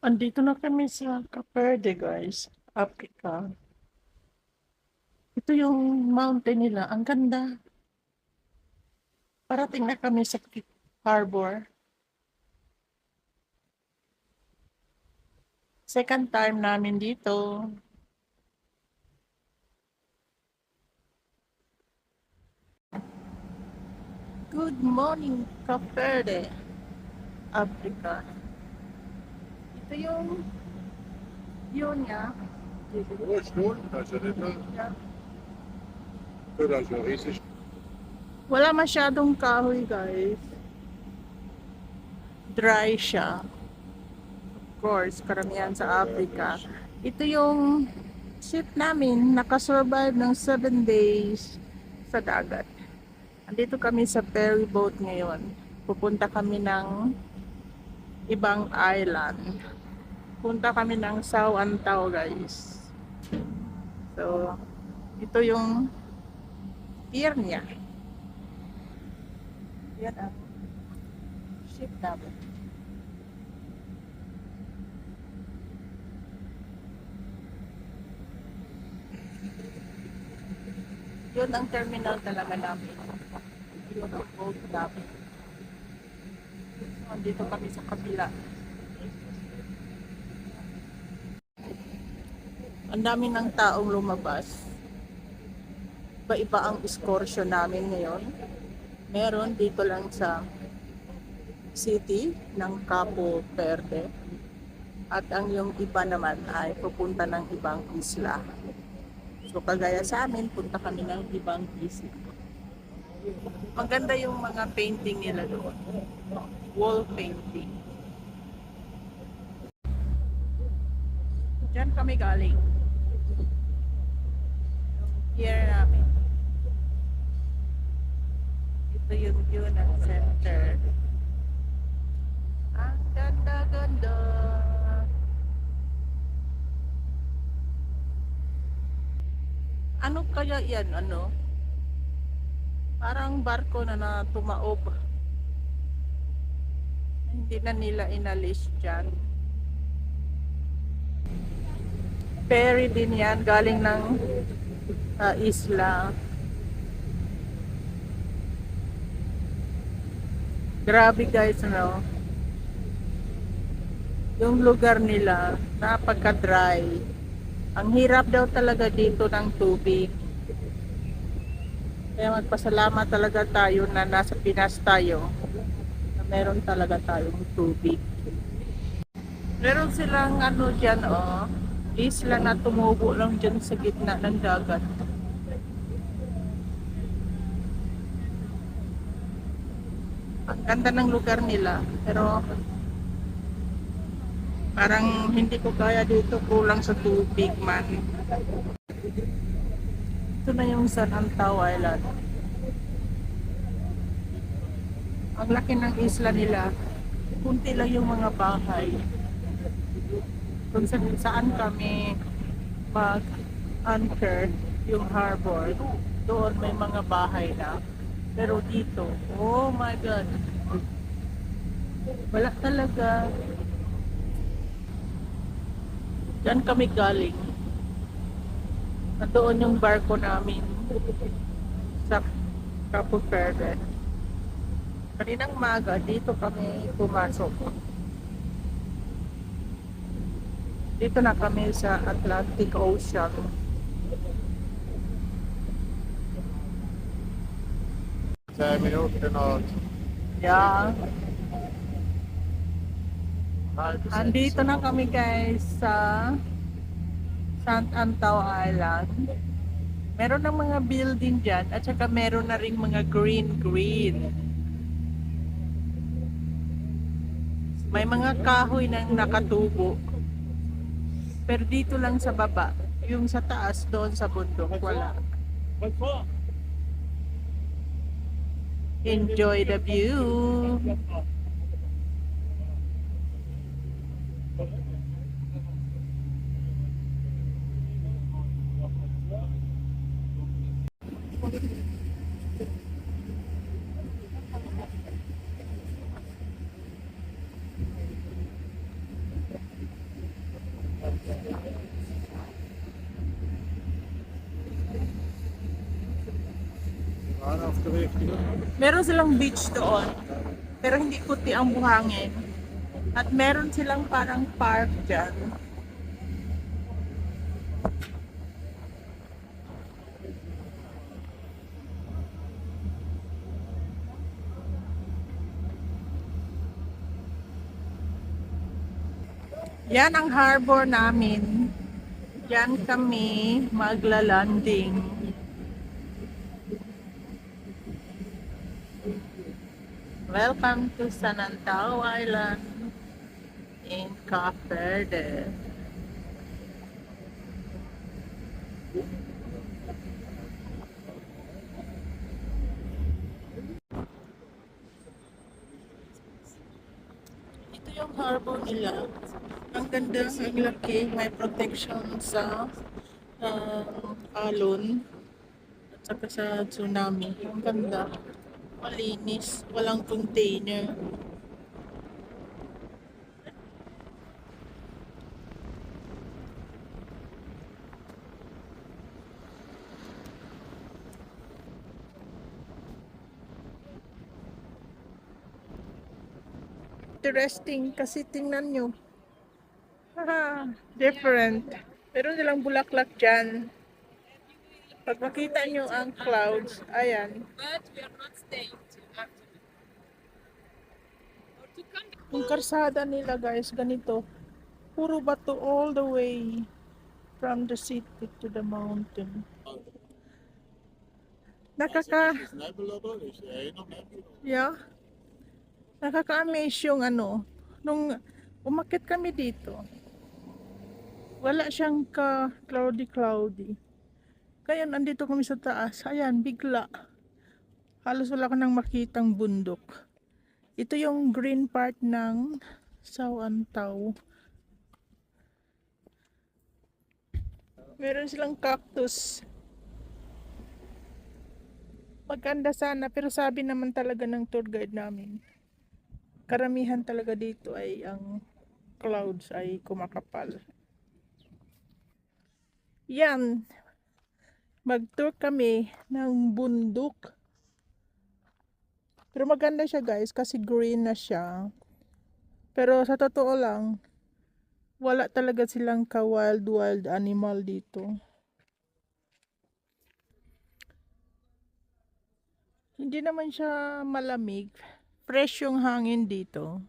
Andito na kami sa Caperde, guys, Africa. Ito yung mountain nila. Ang ganda. Parating na kami sa harbor. Second time namin dito. Good morning, Caperde, Africa. Ito yung view niya. Oh, schon, also nicht Yeah. also riesig. Wala masyadong kahoy, guys. Dry siya. Of course, karamihan sa Africa. Ito yung ship namin, nakasurvive ng 7 days sa dagat. Andito kami sa ferry boat ngayon. Pupunta kami ng ibang island. Punta kami ng Sao Antao, guys. So, ito yung pier niya. Yan ang ship namin. Yun ang terminal talaga namin. Yun ang boat namin. So, andito kami sa kabila. Ang dami ng taong lumabas. Iba-iba ang excursion namin ngayon. Meron dito lang sa city ng Capo Verde. At ang yung iba naman ay pupunta ng ibang isla. So kagaya sa amin, punta kami ng ibang isla. Maganda yung mga painting nila doon. Wall painting. Diyan kami galing. Pier namin. Ito yung view ng center. Ang ganda-ganda. Ano kaya yan? Ano? Parang barko na tumaob. Hindi na nila inalis dyan. Ferry din yan. Galing ng isla. Grabe guys, no? Yung lugar nila, napaka-dry. Ang hirap daw talaga dito ng tubig. Kaya magpasalamat talaga tayo na nasa Pinas tayo. Na meron talaga tayong tubig. Meron silang ano dyan, oh. Isla na tumubo lang dyan sa gitna ng dagat. Ang ganda ng lugar nila. Pero parang hindi ko kaya dito, kulang sa tubig man. Ito na yung San Antao Island. Ang laki ng isla nila. Kunti lang yung mga bahay. Kung saan kami mag-anchor yung harbor, doon may mga bahay na. Pero dito, oh my God, wala talaga. Diyan kami galing. Nandoon yung barko namin sa Capo Verde. Kaninang maga, dito kami pumasok. Dito na kami sa Atlantic Ocean. Zwei Minuten genau. Yeah. Andito na kami guys sa Sant Antao Island. Meron ng mga building dyan at saka meron na ring mga green. May mga kahoy nang nakatubo. Pero dito lang sa baba, yung sa taas doon sa bundok, wala. Enjoy the view. Waar afgeweegd hier? Meron silang beach doon, pero hindi puti ang buhangin. At meron silang parang park dyan. Yan ang harbor namin. Diyan kami magla-landing. Welcome to San Antao Island in Cape Verde. Ito yung harbor nila. Ang ganda, ang laki, may protection sa alon at saka sa tsunami. Ang ganda. Malinis, walang container. Interesting kasi tingnan nyo. Haha, different. Meron silang bulaklak dyan. Pag makita nyo ang clouds, ayan. But we are not staying till afternoon. Or to come Yung karsada nila guys, ganito. Puro bato all the way from the city to the mountain. Nakaka, Is Nebelodder? Is er nog Nebelodder? yeah. Nakaka-amaze yung ano, nung umakyat kami dito. Wala siyang ka-cloudy. Kaya nandito kami sa taas. Ayan, bigla. Halos wala ka nang makitang bundok. Ito yung green part ng Sao Antao. Meron silang cactus. Maganda sana, pero sabi naman talaga ng tour guide namin, karamihan talaga dito ay ang clouds ay kumakapal. Yan. Mag-tour kami ng bundok. Pero maganda siya guys kasi green na siya. Pero sa totoo lang, wala talaga silang ka-wild animal dito. Hindi naman siya malamig. Fresh yung hangin dito.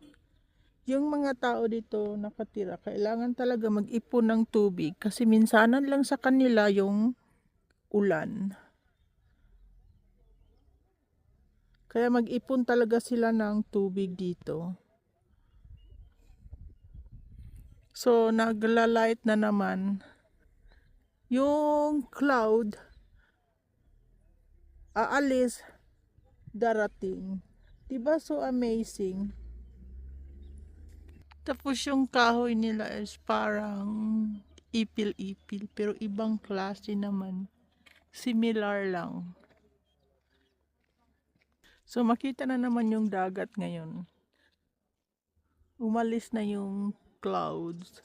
Yung mga tao dito nakatira, kailangan talaga mag-ipon ng tubig kasi minsanan lang sa kanila yung ulan. Kaya mag-ipon talaga sila ng tubig dito. So, nagla-light na naman. Yung cloud, aalis, darating. Diba so amazing? Tapos yung kahoy nila is parang ipil-ipil, pero ibang klase naman. Similar lang. So makita na naman yung dagat ngayon. Umalis na yung clouds.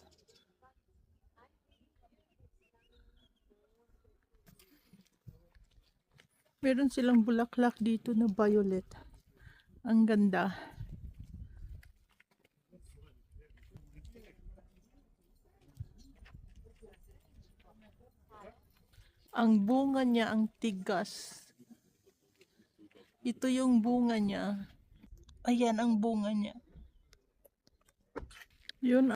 Meron silang bulaklak dito na violet. Ang ganda. Ang bunga niya ang tigas. Ito yung bunga niya. Ayan ang bunga niya. Yun.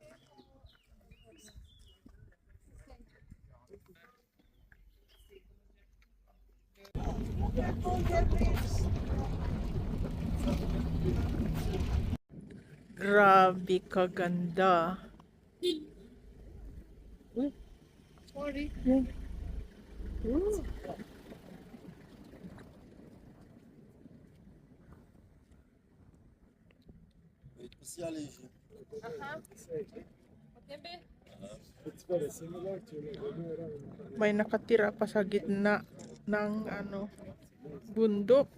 Grabe kaganda. Uy, Sorry. yan. Specialist. It's very similar to May nakatira pa sa gitna ng ano, bundok.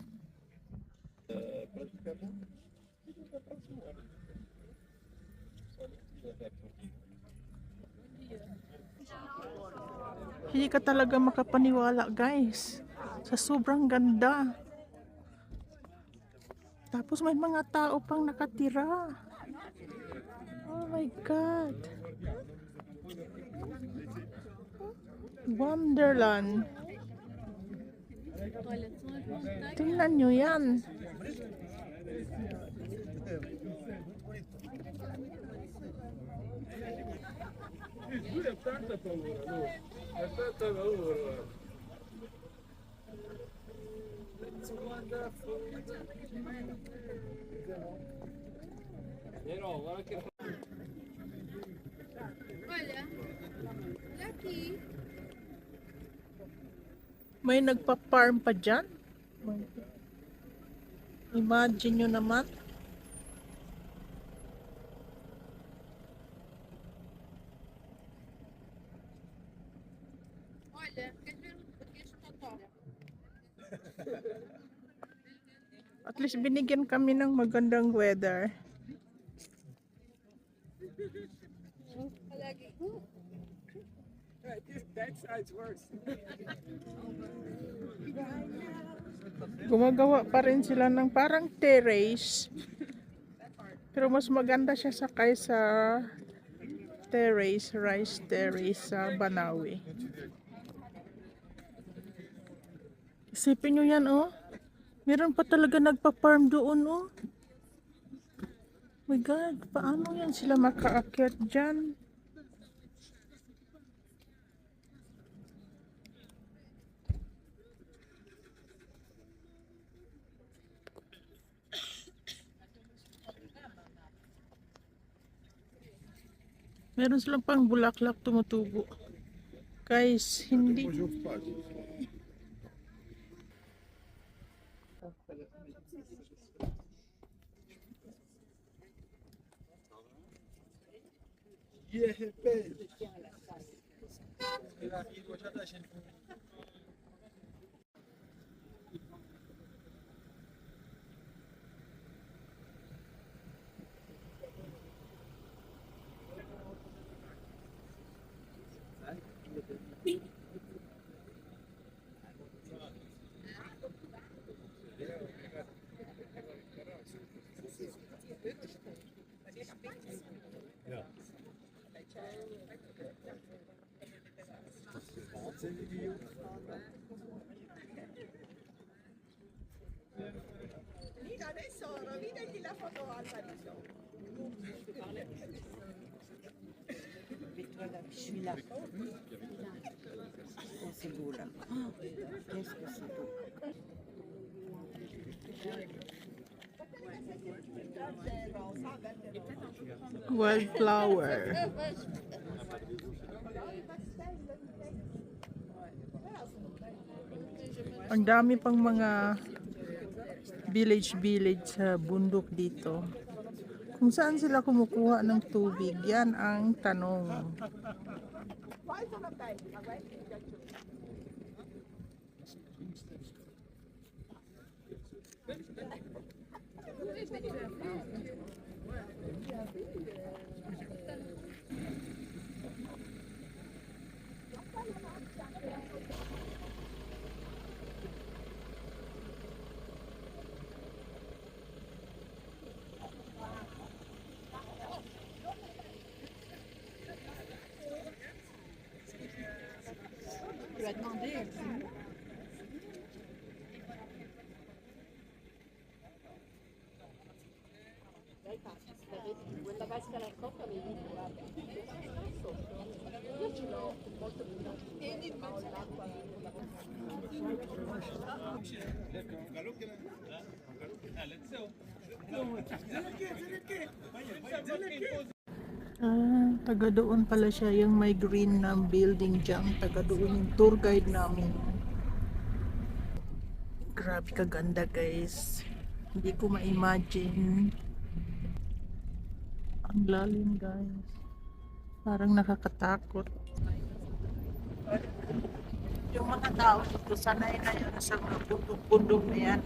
Hindi ka talaga makapaniwala, guys. Sa sobrang ganda. Tapos may mga tao pang nakatira. Oh my God. Wonderland. Tingnan nyo yan. Olha, olha aqui. May nagpa-farm pa dyan. Imagine nyo naman. Olha, quer ver o queijo totó? At least binigyan kami ng magandang weather. Olha aqui. Gumagawa pa rin sila ng parang terrace. Pero mas maganda siya sa kaysa terrace, rice terrace sa Banawi. Isipin nyo yan, oh. Meron pa talaga nagpa-farm doon, oh. My God, paano yan sila makaakyat dyan? Meron silang pang bulaklak tumutubo. Guys, hindi. Celui-là. Oh, c'est beau là. Oh, qu'est-ce que c'est beau. Wildflower. Ang dami pang mga village sa bundok dito. Kung saan sila kumukuha ng tubig, yan ang tanong. Tu as demandé. La vasca la copa avevi io ce l'ho molto più Taga doon pala siya, yung may green na building dyan. Taga doon yung tour guide namin. Grabe kaganda, guys. Hindi ko ma-imagine. Ang lalim, guys. Parang nakakatakot. Yung mga tao dito, sanay na yun sa mga bundok-bundok na yan.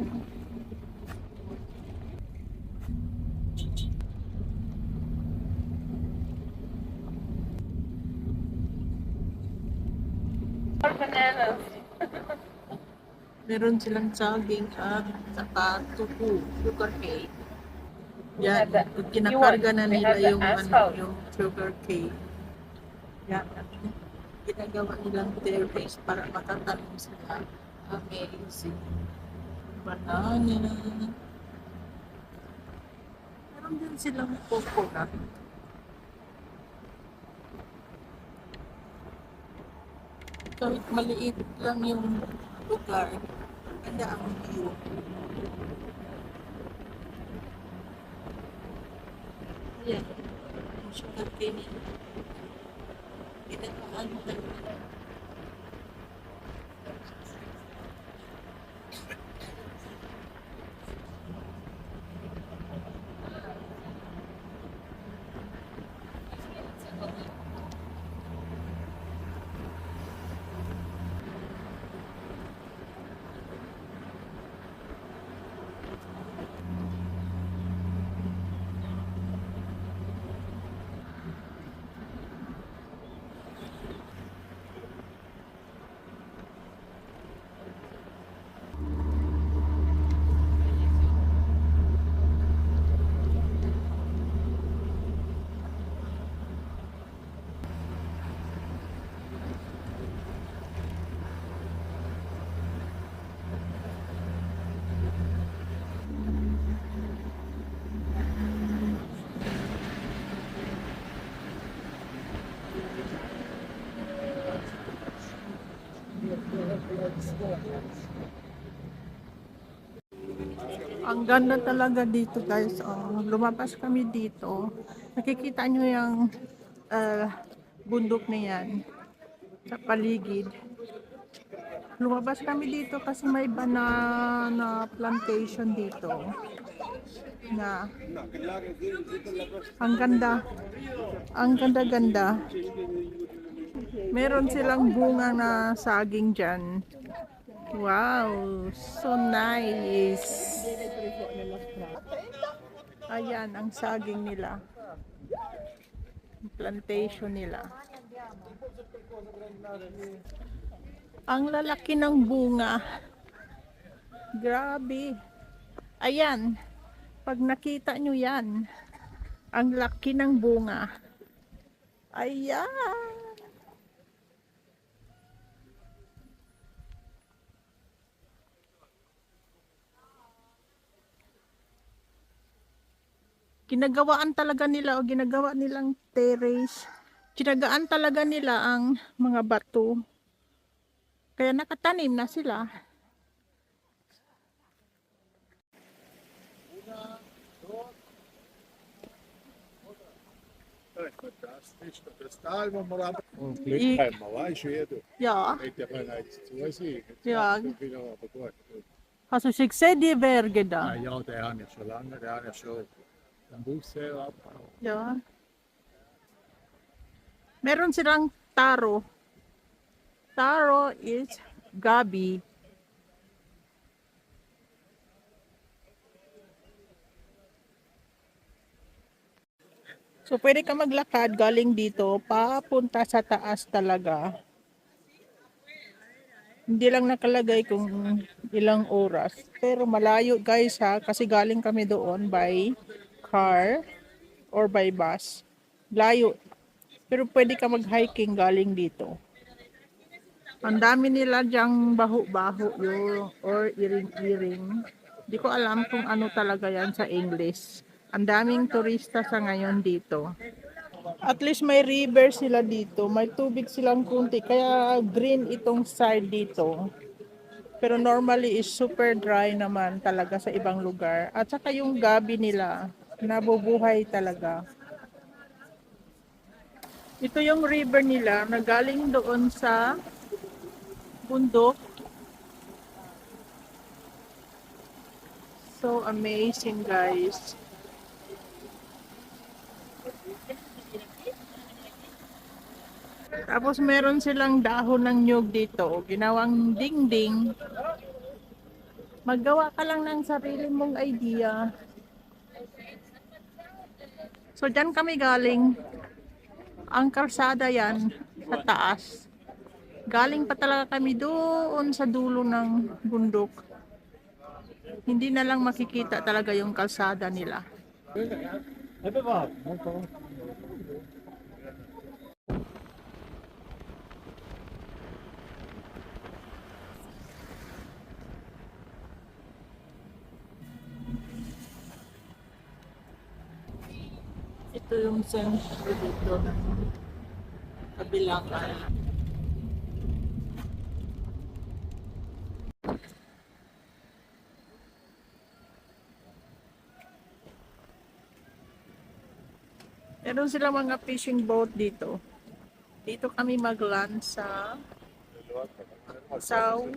bananas. Meron silang saging at saka tuku, sugar cane. Yan, Yeah, kinakarga na we nila have the yung, asphalt. yung sugar cane. Yan, ginagawa nilang terrace para makatanim sila. Amazing. Banana. Meron din silang coconut. Kahit maliit lang yung lugar, ganda ang view. Ayan, yung sugar cane. Ginagawa nila. Ang ganda talaga dito guys. Oh, lumabas kami dito. Nakikita nyo yung bundok na yan sa paligid. Lumabas kami dito kasi may banana plantation dito. Na ang ganda. Ang ganda-ganda. Meron silang bunga na saging dyan. Wow, so nice. Ayan, ang saging nila. Plantation nila. Ang lalaki ng bunga. Grabe. Ayan, pag nakita nyo yan, ang laki ng bunga. Ayan. Ginagawaan talaga nila o ginagawa nilang terrace. Ginagaan talaga nila ang mga bato. Kaya nakatanim na sila. Glückheim, maar waar is je het? Ja, Ik heb een uit Suezie. Ja. Ik ben al bekort. also succès die Berge da. Ja, der hat nicht so lange, der hat ja schon ein Buchsee ab. Ja. Meron silang taro. Taro is gabi. So, pwede ka maglakad galing dito, papunta sa taas talaga. Hindi lang nakalagay kung ilang oras. Pero malayo guys ha, kasi galing kami doon by car or by bus. Layo. Pero pwede ka mag-hiking galing dito. Ang dami nila dyang baho-baho or iring-iring. Hindi ko alam kung ano talaga yan sa English. Ang daming turista sa ngayon dito. At least may river sila dito. May tubig silang kunti. Kaya green itong side dito. Pero normally is super dry naman talaga sa ibang lugar. At saka yung gabi nila, nabubuhay talaga. Ito yung river nila na galing doon sa bundok. So amazing guys. Tapos meron silang dahon ng nyug dito, ginawang dingding. Maggawa ka lang ng sarili mong idea. So dyan kami galing. Ang kalsada yan sa taas. Galing pa talaga kami doon sa dulo ng bundok. Hindi na lang makikita talaga yung kalsada nila. Ito yung sentro dito ng kabilang island. Meron silang mga fishing boat dito. Dito kami mag-land sa Sauka.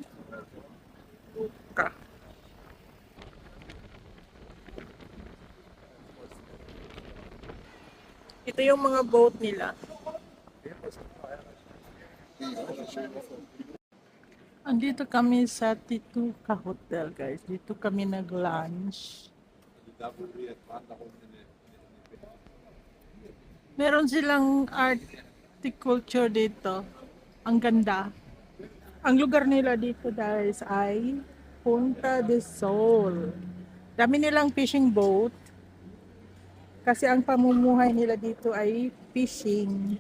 Ito yung mga boat nila. Andito kami sa Tituca Hotel, guys. Dito kami nag-lunch. Meron silang horticulture dito. Ang ganda. Ang lugar nila dito, guys, ay Punta de Sol. Dami nilang fishing boat. Kasi ang pamumuhay nila dito ay fishing.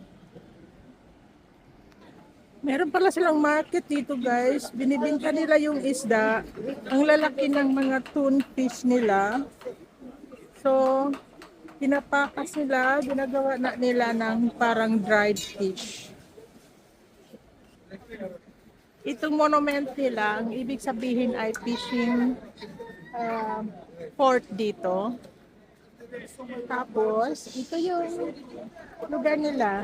Meron pala silang market dito, guys. Binibinta nila yung isda. Ang lalaki ng mga tuna fish nila. So, pinapakas nila, ginagawa na nila ng parang dried fish. Itong monument nila, ang ibig sabihin ay fishing port dito. Tapos, ito yung lugar nila.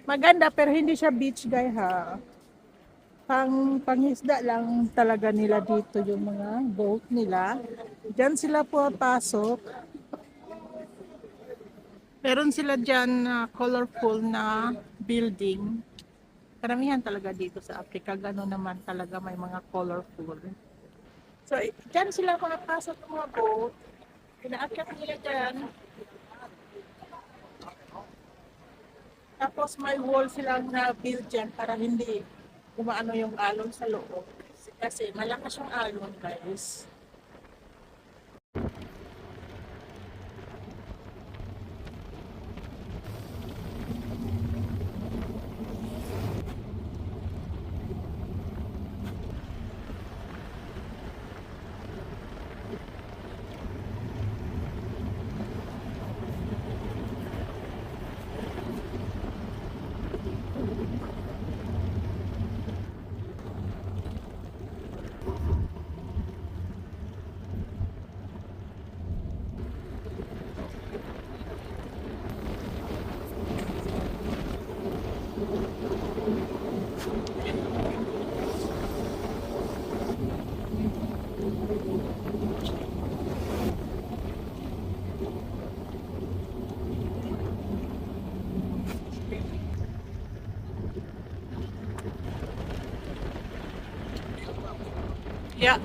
Maganda pero hindi siya beach, guys, ha. Pangisda lang talaga nila dito yung mga boat nila. Diyan sila pumapasok. Meron sila dyan na colorful na building. Karamihan talaga dito sa Africa, gano'n naman talaga may mga colorful. So, dyan sila pumapasok ng mga boat. Pinaakyat nila dyan. Tapos may wall silang na-build dyan para hindi umaano yung alon sa loob. Kasi malakas yung alon, guys. Yeah.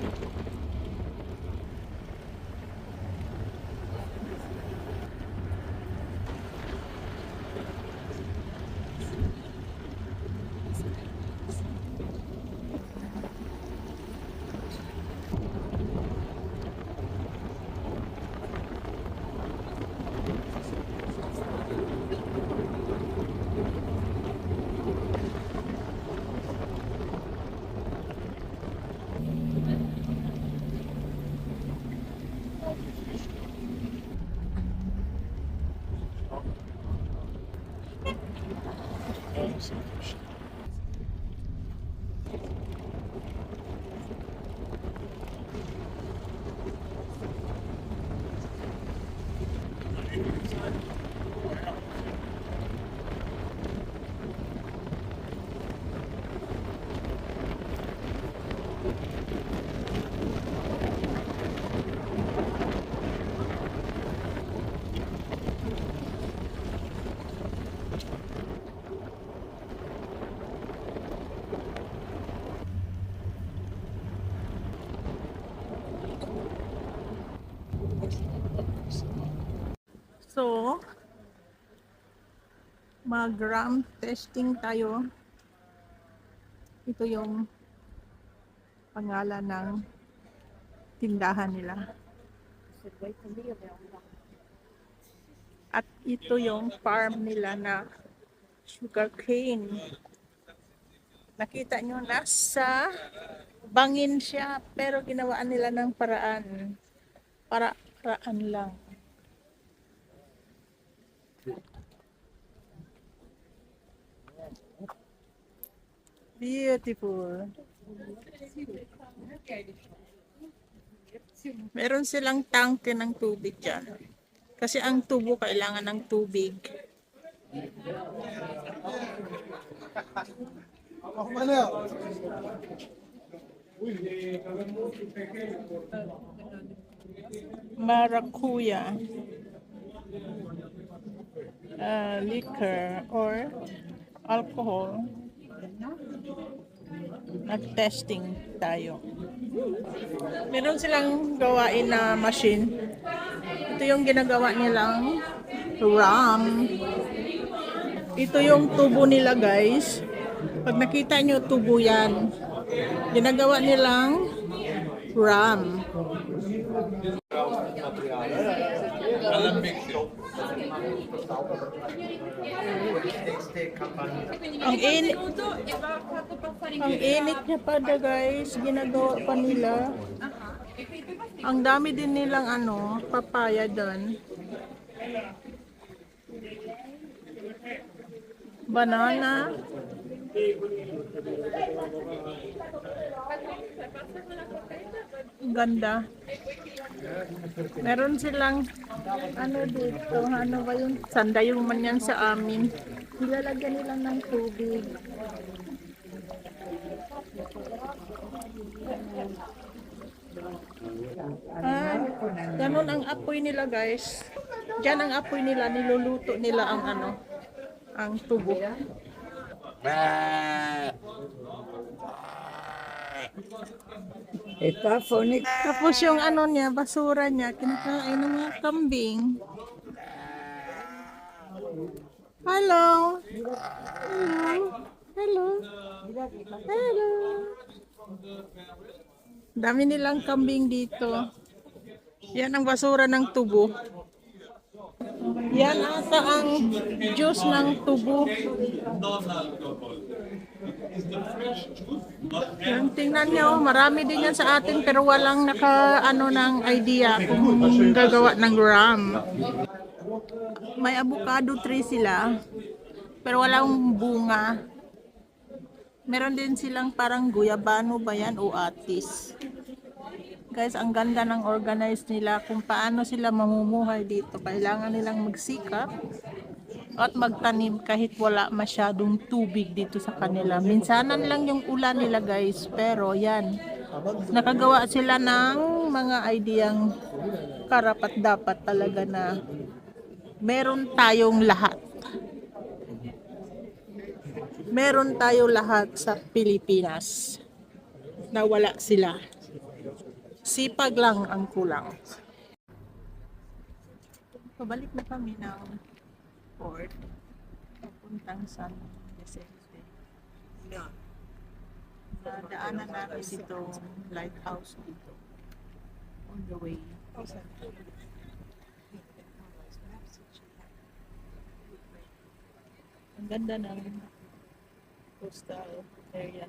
So, Mag-gram testing tayo. Ito yung pangalan ng tindahan nila. At ito yung farm nila na sugarcane. Nakita nyo, nasa bangin siya, pero ginawaan nila ng paraan. Paraan lang. Beautiful. Meron silang tangke ng tubig dyan. Kasi ang tubo kailangan ng tubig. Maracuya. Liquor or alcohol. Nag-testing tayo. Meron silang gawain na machine. Ito yung ginagawa nilang rum. Ito yung tubo nila, guys. Pag nakita nyo, tubo yan. Ginagawa nilang rum. Ang init niya pa da, guys. Ginagawa pa nila. Ang dami din nilang papaya doon. Banana. Ganda. Meron silang dito, ano ba yun? Sandayong man yan sa amin. Nilalagyan nila ng tubig. Ganun ang apoy nila, guys. Diyan ang apoy nila, niluluto nila ang ang tubo. Tapos yung niya, basura niya, kinakain ng mga kambing. Hello. Hello. Hello. Dami nilang kambing dito. Yan ang basura ng tubo. Yan ata ang juice ng tubo. Yan, tingnan nyo, marami din yan sa atin pero walang ng idea kung gagawa ng rum. May avocado tree sila pero walang bunga. Meron din silang parang guyabano ba yan o atis. Guys, ang ganda ng organize nila kung paano sila mamumuhay dito. Kailangan nilang magsikap at magtanim kahit wala masyadong tubig dito sa kanila. Minsanan lang yung ulan nila, guys, pero yan, nakagawa sila ng mga ideyang karapat dapat talaga na meron tayong lahat. Meron tayo lahat sa Pilipinas na wala sila. Sipag lang ang kulang. Pabalik na kami ng port. Papuntang San Vicente. Nadaanan natin itong lighthouse dito. On the way. Ang ganda ng coastal area.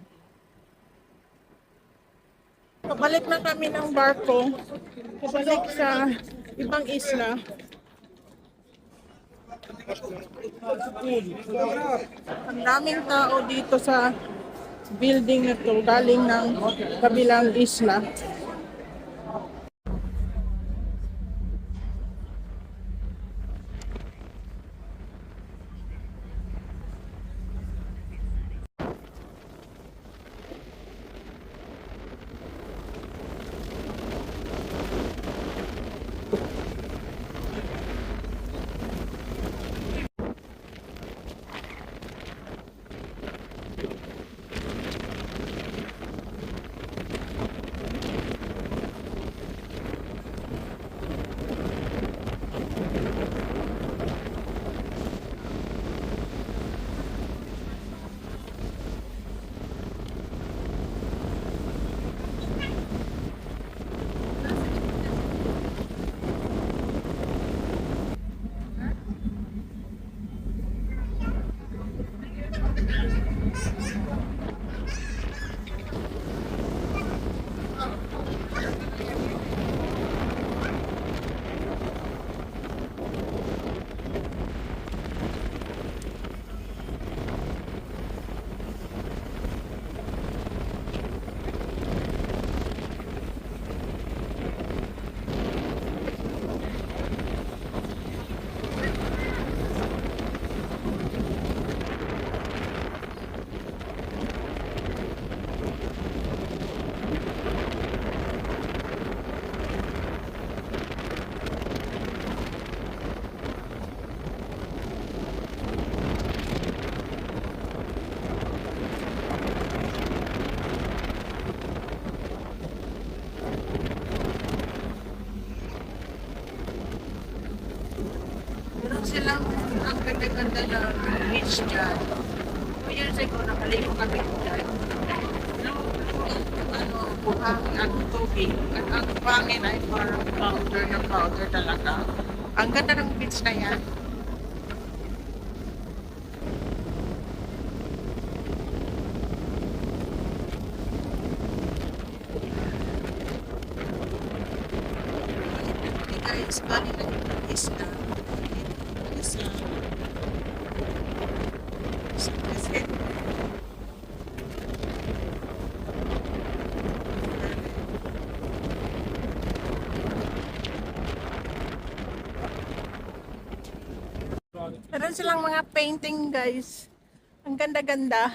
Pabalik na kami ng barko. Pabalik sa ibang isla. Ang daming tao dito sa building na to galing ng kabilang isla. silang ang ganda-ganda na beach dyan. 2 years ago, nakaligo kami dyan. Ano, buhangin ang tubig. At ang buhangin ay parang powder talaga. Ang ganda ng beach na yan. Okay guys, bali na yung isla. Isla. Kasi meron silang mga painting guys. Ang ganda-ganda.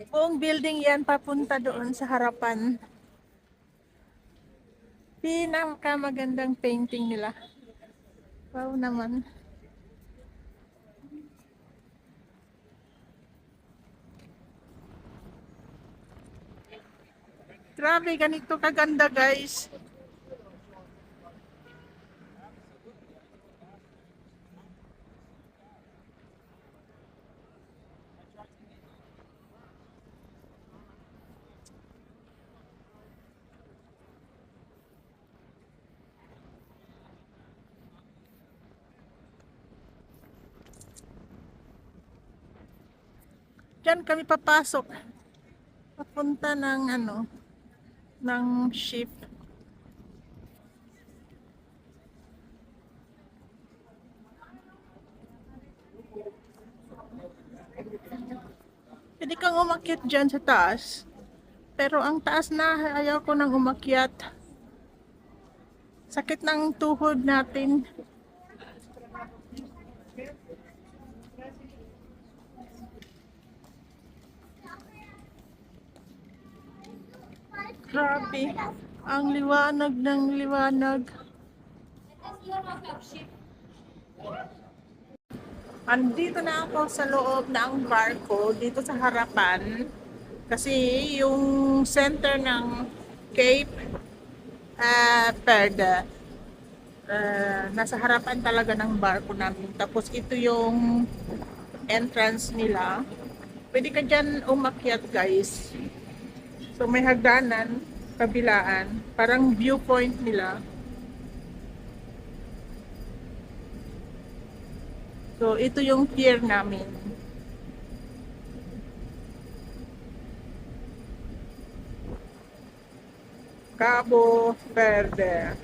Buong building yan papunta doon sa harapan. Pinakamagandang painting nila. Wow naman. Grabe, ganito kaganda guys. Diyan kami papasok. Papunta ng ano, ng ship. Pwede kang umakyat dyan sa taas. Pero ang taas na, ayaw ko nang umakyat. Sakit ng tuhod natin. Grabe. Ang liwanag ng liwanag. Andito na ako sa loob ng barko, dito sa harapan. Kasi yung center ng Cape Verde, nasa harapan talaga ng barko namin. Tapos ito yung entrance nila. Pwede ka dyan umakyat guys. So may hagdanan, kabilaan, parang viewpoint nila. So ito yung pier namin. Cabo Verde.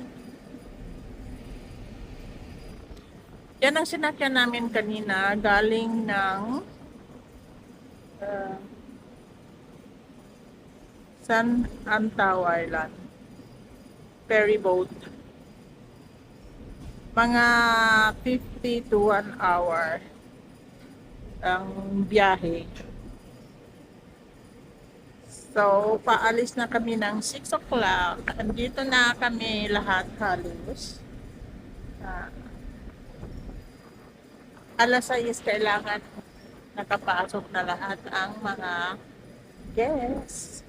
Yan ang sinakyan namin kanina, galing ng San Antao Island. Ferry boat. Mga 50 to 1 hour ang biyahe. So, paalis na kami ng 6 o'clock. Andito na kami lahat halos. Alas 6 kailangan nakapasok na lahat ang mga guests.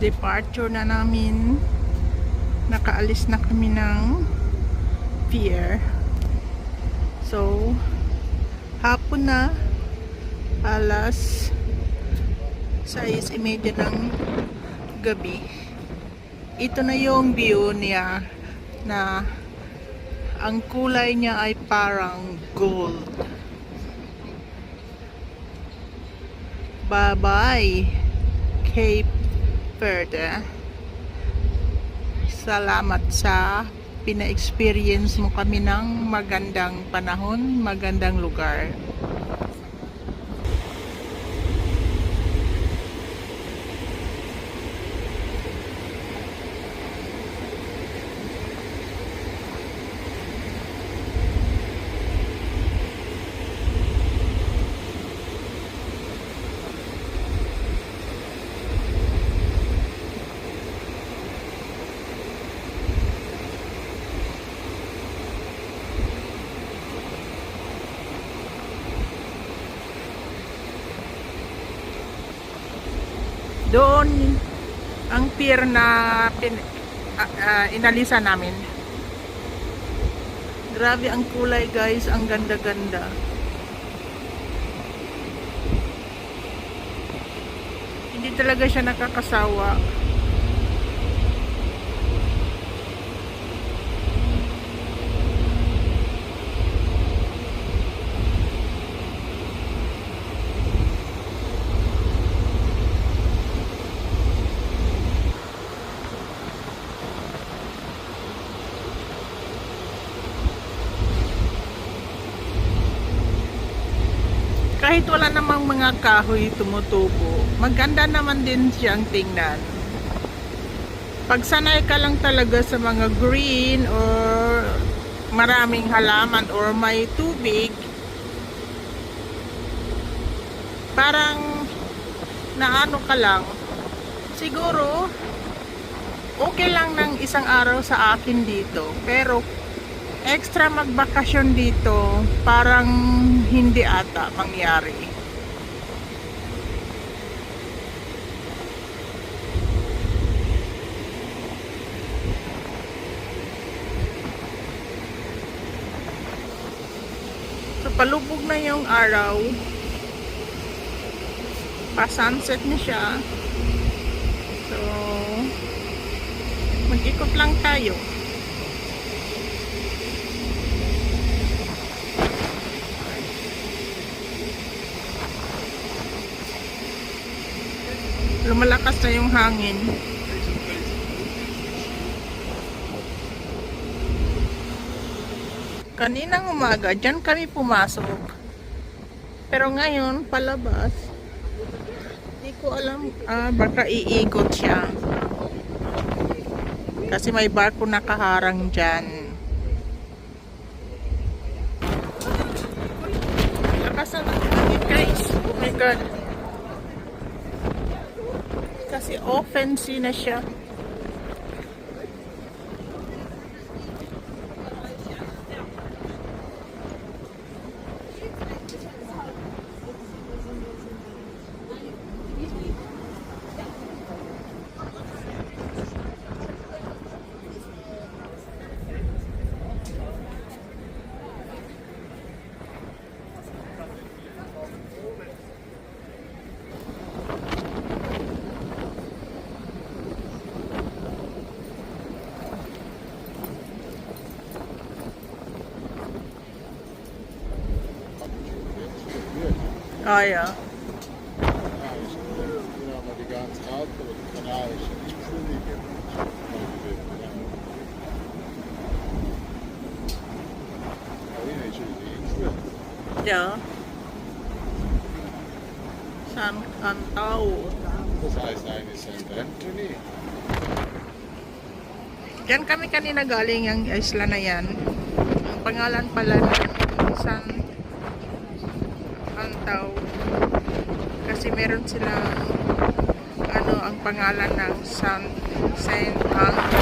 Departure na namin. Nakaalis na kami ng pier. So, hapon na, alas 6:30 ng gabi. Ito na yung view niya na ang kulay niya ay parang gold. Bye-bye, Cape Verde. Salamat sa pina-experience mo kami ng magandang panahon, magandang lugar. Doon ang pier na inalisan namin. Grabe ang kulay guys, ang ganda-ganda. Hindi talaga siya nakakasawa. Kahit wala namang mga kahoy tumutubo, maganda naman din siyang tingnan. Pag sanay ka lang talaga sa mga green or maraming halaman or may tubig, parang naano ka lang. Siguro, okay lang ng isang araw sa akin dito. Pero, extra magbakasyon dito, parang hindi ata mangyari. So, palubog na yung araw. Pa-sunset na siya. So, mag-ikot lang tayo. Lumalakas na yung hangin. Kaninang umaga, dyan kami pumasok. Pero ngayon, palabas. Hindi ko alam, baka iikot siya. Kasi may barko nakaharang dyan. Lakas na hangin guys. Oh my God. Kasi open sea na siya. Oh ja. Maar die gaan het uit, want het kanaal is niet volledig. Ja. San Antao. Das heißt eine St. Anthony. Diyan kami kanina galing ang isla na yan. Ang pangalan pala ng San Antao. Kasi meron silang ang pangalan ng Saint Antao.